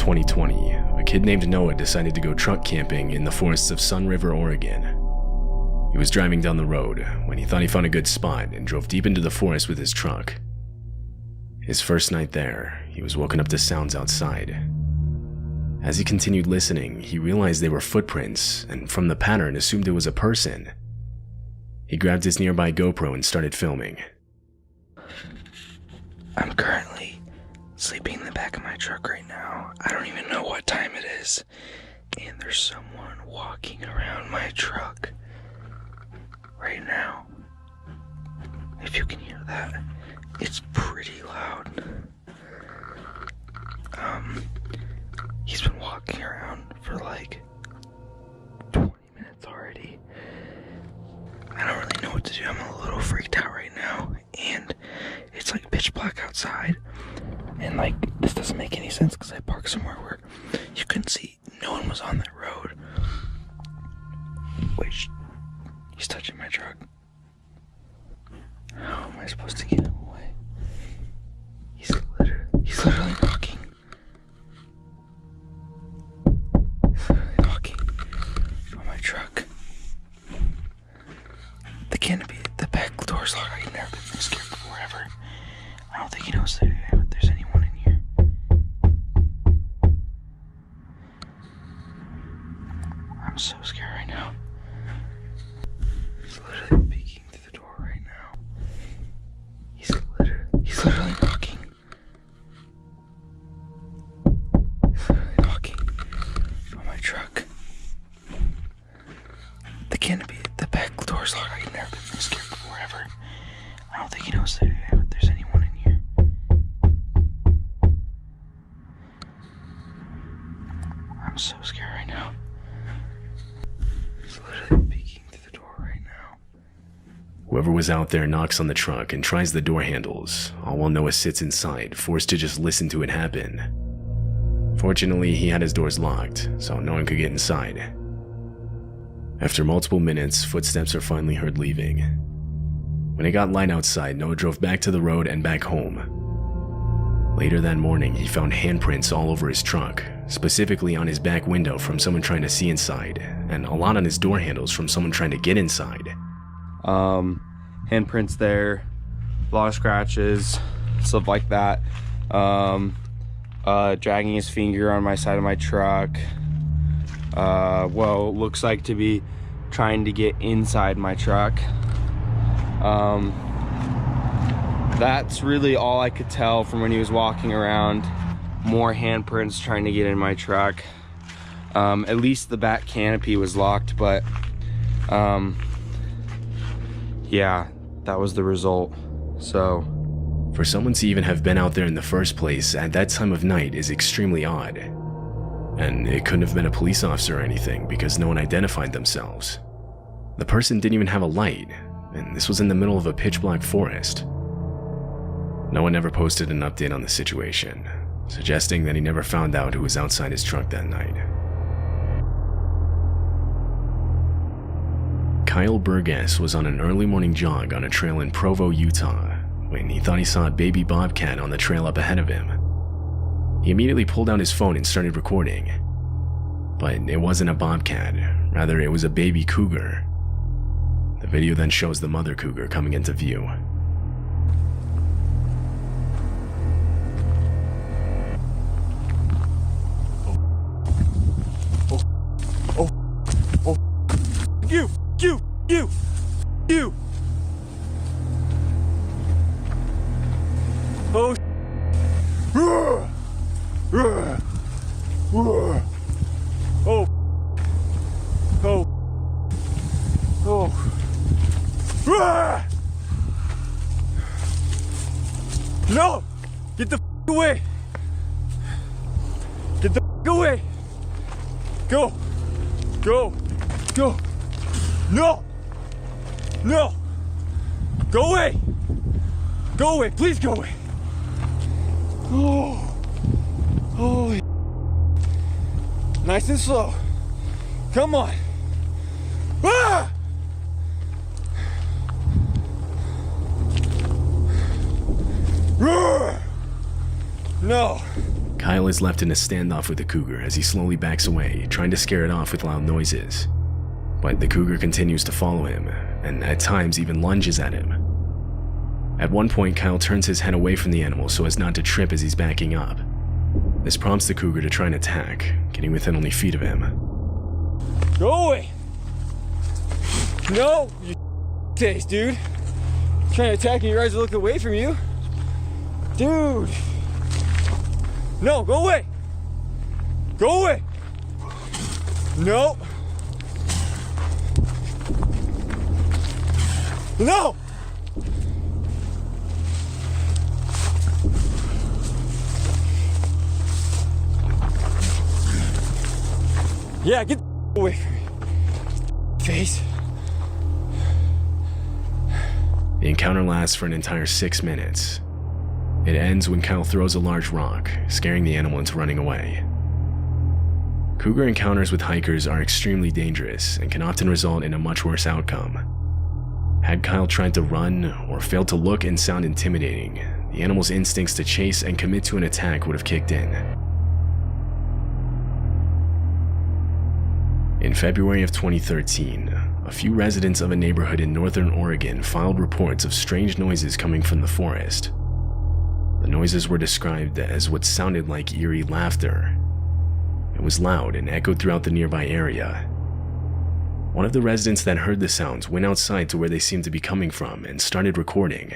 2020, a kid named Noah decided to go truck camping in the forests of Sun River, Oregon. He was driving down the road when he thought he found a good spot and drove deep into the forest with his truck. His first night there, he was woken up to sounds outside. As he continued listening, he realized they were footprints, and from the pattern assumed it was a person. He grabbed his nearby GoPro and started filming. I'm currently sleeping in the back of my truck right now. I don't even know what time it is. And there's someone walking around my truck right now. If you can hear that, it's pretty loud. He's been walking around for like 20 minutes already. I don't really know what to do. I'm a little freaked out right now. And it's like pitch black outside. And like, this doesn't make any sense because I parked somewhere where you couldn't see. No one was on that road. Wait, he's touching my truck. How am I supposed to get him away? He's literally knocking. He's literally knocking on my truck. The canopy, the back door's locked. I've never been scared before ever. I don't think he knows that there's anyone in here. I'm so scared right now. He's literally peeking through the door right now. He's literally knocking. He's literally knocking on my truck. The canopy, the back door's locked. I've never been scared before ever. I don't think he knows that there's anyone in here. I'm so scared right now. He's literally peeking through the door right now. Whoever was out there knocks on the truck and tries the door handles, all while Noah sits inside, forced to just listen to it happen. Fortunately, he had his doors locked, so no one could get inside. After multiple minutes, footsteps are finally heard leaving. When it got light outside, Noah drove back to the road and back home. Later that morning, he found handprints all over his truck, specifically on his back window from someone trying to see inside, and a lot on his door handles from someone trying to get inside. Handprints there, a lot of scratches, stuff like that. Dragging his finger on my side of my truck. Looks like to be trying to get inside my truck. That's really all I could tell from when he was walking around. More handprints trying to get in my truck. At least the back canopy was locked, but yeah, that was the result. So for someone to even have been out there in the first place at that time of night is extremely odd. And it couldn't have been a police officer or anything because no one identified themselves. The person didn't even have a light, and this was in the middle of a pitch black forest. No one ever posted an update on the situation, suggesting that he never found out who was outside his truck that night. Kyle Burgess was on an early morning jog on a trail in Provo, Utah, when he thought he saw a baby bobcat on the trail up ahead of him. He immediately pulled out his phone and started recording. But it wasn't a bobcat, rather it was a baby cougar. The video then shows the mother cougar coming into view. You! Oh, oh, no! Get the away! Get the away! Go! Go! Go! No! No! Go away! Go away! Please go away! Oh! Holy! Nice and slow. Come on! Ah! No! Kyle is left in a standoff with the cougar as he slowly backs away, trying to scare it off with loud noises. But the cougar continues to follow him, and at times even lunges at him. At one point, Kyle turns his head away from the animal so as not to trip as he's backing up. This prompts the cougar to try and attack, getting within only feet of him. Go away! No, you face, dude. Trying to attack me, your eyes are looking away from you. Dude! No, go away! Go away! No! No! Yeah, get the away from me. Face. The encounter lasts for an entire 6 minutes. It ends when Kyle throws a large rock, scaring the animal into running away. Cougar encounters with hikers are extremely dangerous and can often result in a much worse outcome. Had Kyle tried to run or failed to look and sound intimidating, the animal's instincts to chase and commit to an attack would have kicked in. In February of 2013, a few residents of a neighborhood in northern Oregon filed reports of strange noises coming from the forest. The noises were described as what sounded like eerie laughter. It was loud and echoed throughout the nearby area. One of the residents that heard the sounds went outside to where they seemed to be coming from and started recording.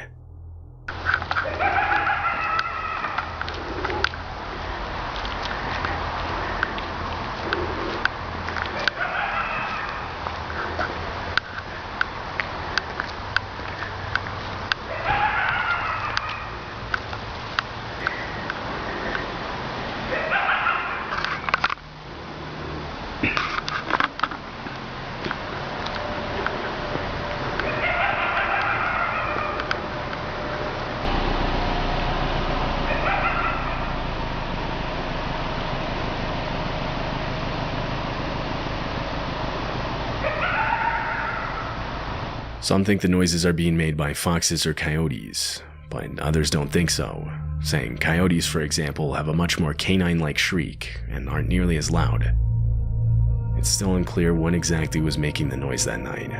Some think the noises are being made by foxes or coyotes, but others don't think so, saying coyotes, for example, have a much more canine-like shriek and aren't nearly as loud. It's still unclear what exactly was making the noise that night.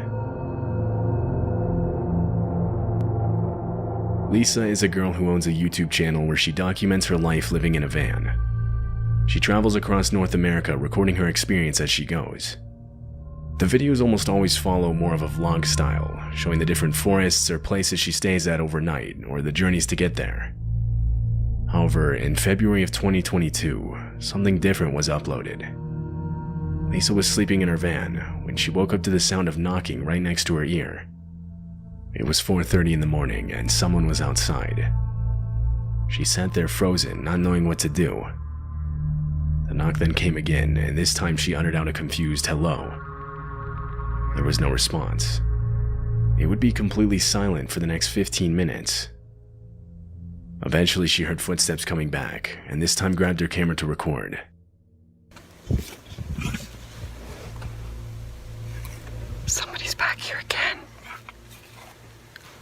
Lisa is a girl who owns a YouTube channel where she documents her life living in a van. She travels across North America recording her experience as she goes. The videos almost always follow more of a vlog style, showing the different forests or places she stays at overnight or the journeys to get there. However, in February of 2022, something different was uploaded. Lisa was sleeping in her van when she woke up to the sound of knocking right next to her ear. It was 4:30 in the morning and someone was outside. She sat there frozen, not knowing what to do. The knock then came again, and this time she uttered out a confused hello. There was no response. It would be completely silent for the next 15 minutes. Eventually, she heard footsteps coming back, and this time grabbed her camera to record. Somebody's back here again.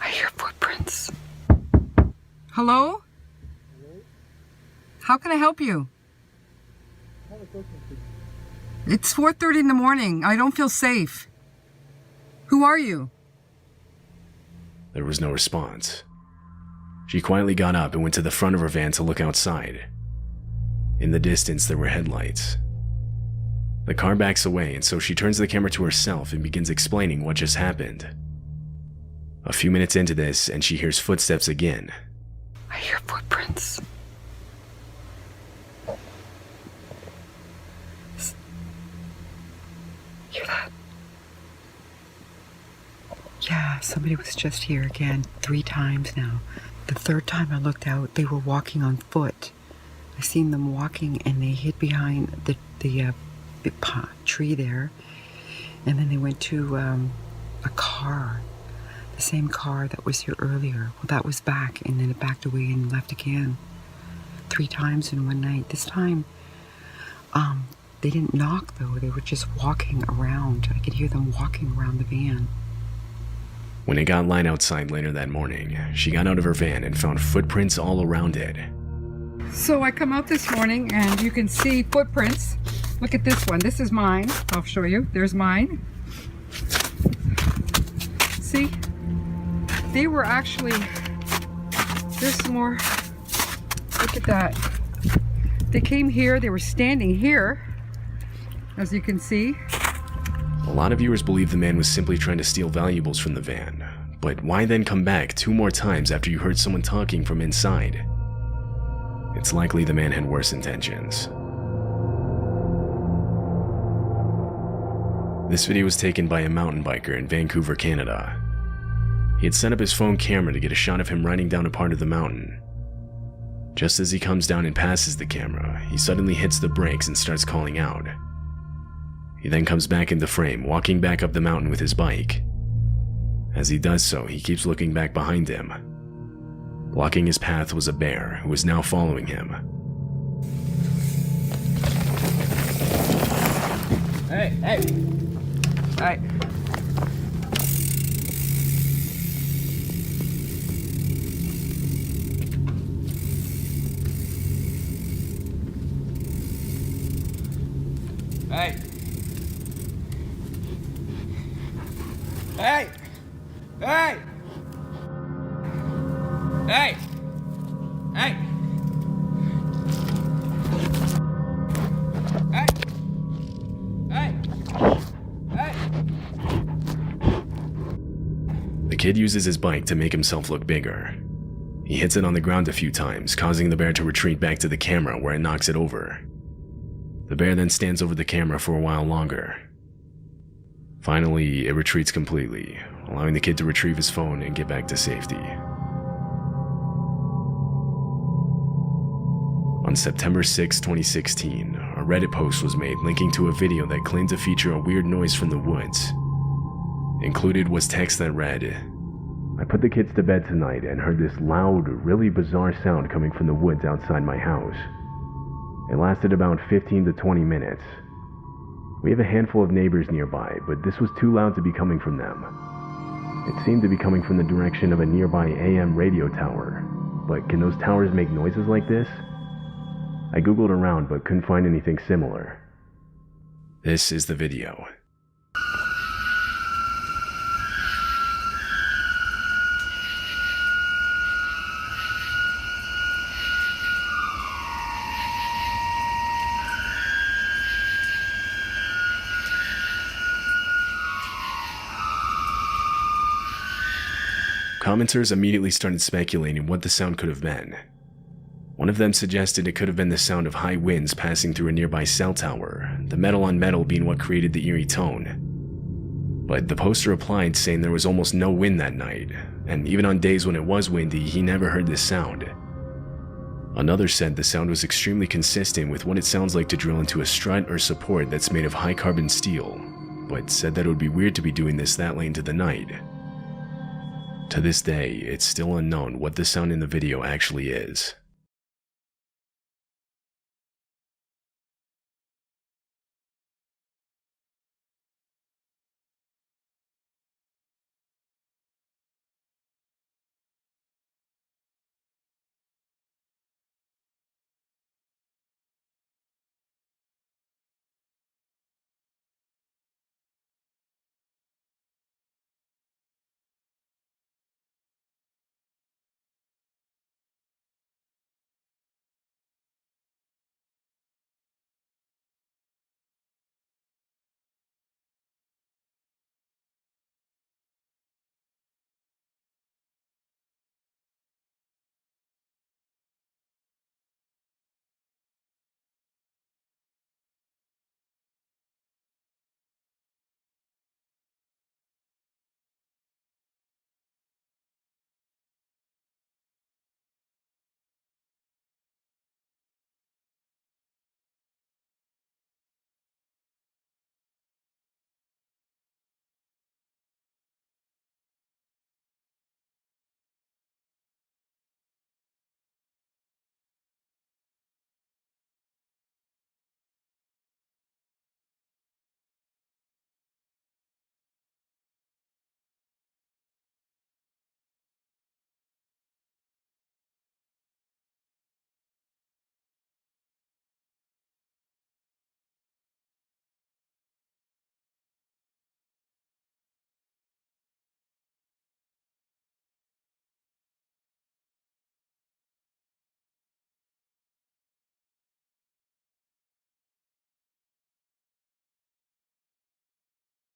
I hear footprints. Hello? How can I help you? It's 4:30 in the morning. I don't feel safe. Who are you? There was no response. She quietly got up and went to the front of her van to look outside. In the distance, there were headlights. The car backs away, and so she turns the camera to herself and begins explaining what just happened. A few minutes into this, and she hears footsteps again. I hear footprints. Hear that? Yeah, somebody was just here again 3 times now. The 3rd time I looked out, they were walking on foot. I seen them walking and they hid behind the big tree there. And then they went to a car, the same car that was here earlier. Well, that was back, and then it backed away and left again. 3 times in one night. This time, they didn't knock though. They were just walking around. I could hear them walking around the van. When it got light outside later that morning, she got out of her van and found footprints all around it. So I come out this morning and you can see footprints. Look at this one. This is mine. I'll show you. There's mine. See? They were actually... There's some more. Look at that. They came here. They were standing here, as you can see. A lot of viewers believe the man was simply trying to steal valuables from the van. But why then come back 2 more times after you heard someone talking from inside? It's likely the man had worse intentions. This video was taken by a mountain biker in Vancouver, Canada. He had set up his phone camera to get a shot of him riding down a part of the mountain. Just as he comes down and passes the camera, he suddenly hits the brakes and starts calling out. He then comes back into frame, walking back up the mountain with his bike. As he does so, he keeps looking back behind him. Blocking his path was a bear who was now following him. Hey, hey! Hey! Hey! Hey! Hey! Hey! Hey! Hey! Hey! Hey! The kid uses his bike to make himself look bigger. He hits it on the ground a few times, causing the bear to retreat back to the camera where it knocks it over. The bear then stands over the camera for a while longer. Finally, it retreats completely, allowing the kid to retrieve his phone and get back to safety. On September 6, 2016, a Reddit post was made linking to a video that claimed to feature a weird noise from the woods. Included was text that read, "I put the kids to bed tonight and heard this loud, really bizarre sound coming from the woods outside my house. It lasted about 15 to 20 minutes. We have a handful of neighbors nearby, but this was too loud to be coming from them. It seemed to be coming from the direction of a nearby AM radio tower, but can those towers make noises like this? I googled around but couldn't find anything similar." This is the video. Commenters immediately started speculating what the sound could have been. One of them suggested it could have been the sound of high winds passing through a nearby cell tower, the metal on metal being what created the eerie tone. But the poster replied saying there was almost no wind that night, and even on days when it was windy, he never heard this sound. Another said the sound was extremely consistent with what it sounds like to drill into a strut or support that's made of high carbon steel, but said that it would be weird to be doing this that late into the night. To this day, it's still unknown what the sound in the video actually is.